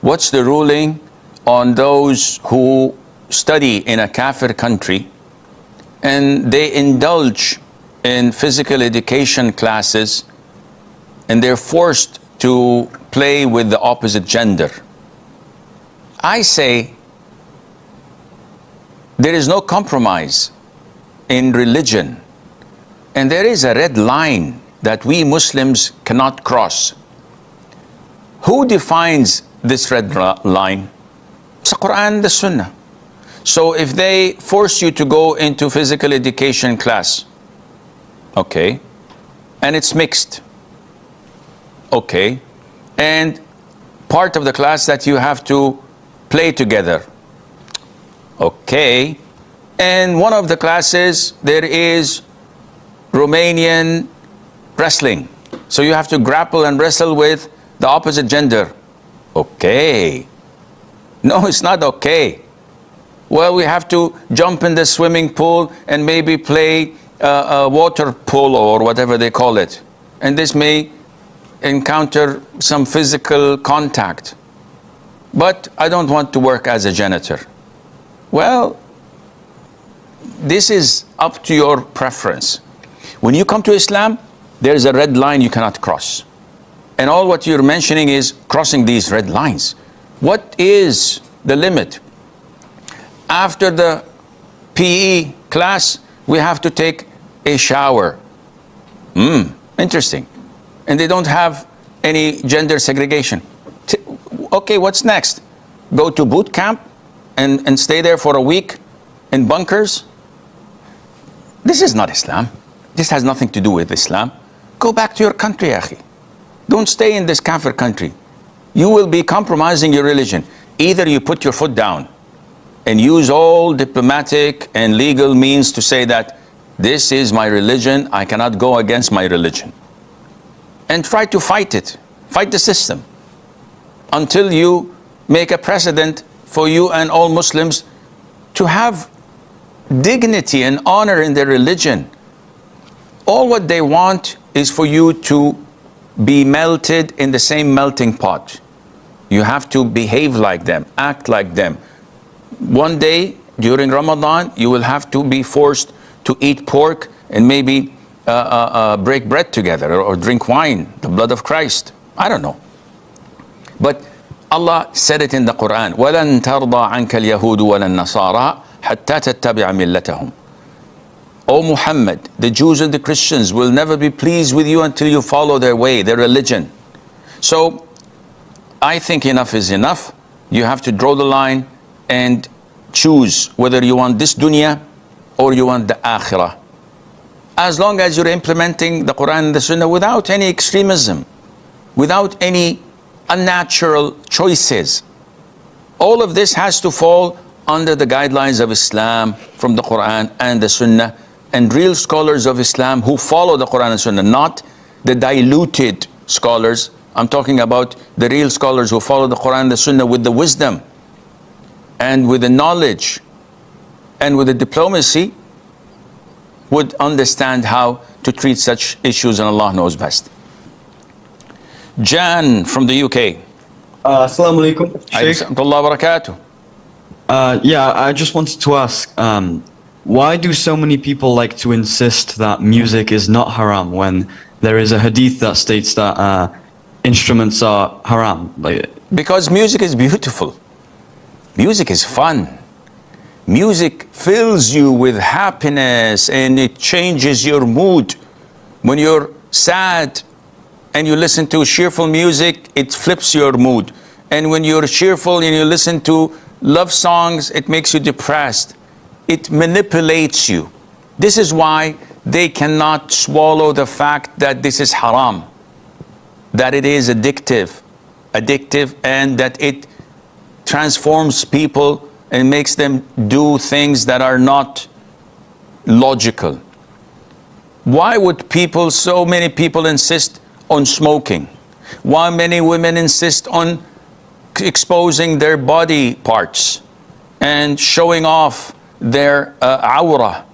what's the ruling on those who study in a kafir country and they indulge in physical education classes and they're forced to play with the opposite gender? I say there is no compromise in religion, and there is a red line that we Muslims cannot cross. Who defines this red line? It's the Qur'an and the Sunnah. So if they force you to go into physical education class, okay, and it's mixed, okay, and part of the class that you have to play together, okay, and one of the classes there is Romanian wrestling, so you have to grapple and wrestle with the opposite gender, okay. No, it's not okay. Well, we have to jump in the swimming pool and maybe play water polo or whatever they call it, and this may encounter some physical contact, but I don't want to work as a janitor. Well, this is up to your preference. When you come to Islam, there's a red line you cannot cross, and all what you're mentioning is crossing these red lines. What is the limit? After the PE class, we have to take a shower. Interesting. And they don't have any gender segregation. Okay, what's next? Go to boot camp and stay there for a week in bunkers? This is not Islam. This has nothing to do with Islam. Go back to your country, akhi. Don't stay in this kafir country. You will be compromising your religion. Either you put your foot down and use all diplomatic and legal means to say that this is my religion, I cannot go against my religion, and try to fight it, fight the system, until you make a precedent for you and all Muslims to have dignity and honor in their religion. All what they want is for you to be melted in the same melting pot. You have to behave like them, act like them. One day during Ramadan, you will have to be forced to eat pork and maybe break bread together or drink wine, the blood of Christ. I don't know. But Allah said it in the Quran, وَلَن تَرْضَى عَنْكَ الْيَهُودُ وَلَا النَّصَارَى حَتَّى تَتَّبِعَ مِلَّتَهُمْ. O Muhammad, the Jews and the Christians will never be pleased with you until you follow their way, their religion. So I think enough is enough. You have to draw the line and choose whether you want this dunya or you want the akhirah. As long as you're implementing the Quran and the Sunnah without any extremism, without any unnatural choices. All of this has to fall under the guidelines of Islam from the Quran and the Sunnah, and real scholars of Islam who follow the Quran and Sunnah, not the diluted scholars. I'm talking about the real scholars who follow the Quran and the Sunnah with the wisdom and with the knowledge and with the diplomacy, would understand how to treat such issues, and Allah knows best. Jan from the UK. Assalamu alaikum, Sheikh. Yeah, I just wanted to ask, why do so many people like to insist that music is not haram when there is a hadith that states that instruments are haram? Because music is beautiful. Music is fun. Music fills you with happiness and it changes your mood. When you're sad and you listen to cheerful music, it flips your mood. And when you're cheerful and you listen to love songs, it makes you depressed. It manipulates you. This is why they cannot swallow the fact that this is haram, that it is addictive, and that it transforms people and makes them do things that are not logical. Why would people, so many people insist on smoking? Why many women insist on exposing their body parts and showing off their awrah,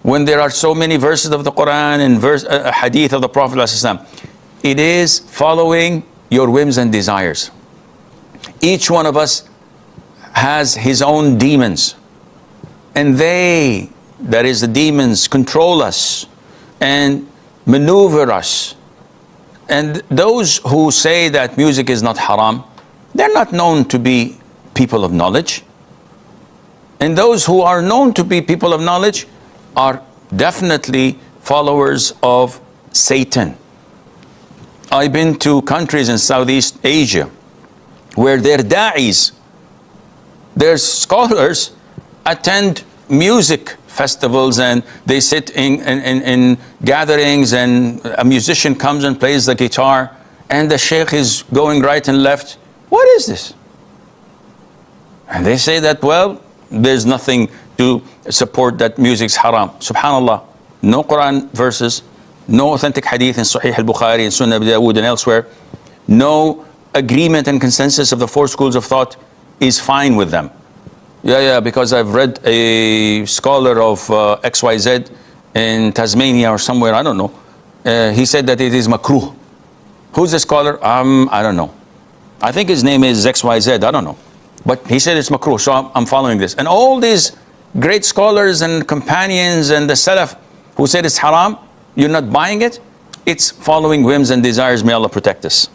when there are so many verses of the Quran and hadith of the Prophet ﷺ? It is following your whims and desires. Each one of us has his own demons. And they, that is the demons, control us and maneuver us. And those who say that music is not haram, they're not known to be people of knowledge. And those who are known to be people of knowledge are definitely followers of Satan. I've been to countries in Southeast Asia where their da'is, their scholars, attend music festivals and they sit in gatherings, and a musician comes and plays the guitar and the sheikh is going right and left. What is this? And they say that, well, there's nothing to support that music's haram. Subhanallah, no Quran verses, no authentic hadith in Sahih al-Bukhari and Sunnah Abu Dawood and elsewhere, no agreement and consensus of the four schools of thought is fine with them. Yeah, because I've read a scholar of XYZ in Tasmania or somewhere, I don't know. He said that it is makruh. Who's the scholar? I don't know. I think his name is XYZ, I don't know. But he said it's makruh, so I'm following this. And all these great scholars and companions and the Salaf who said it's haram, you're not buying it, it's following whims and desires. May Allah protect us.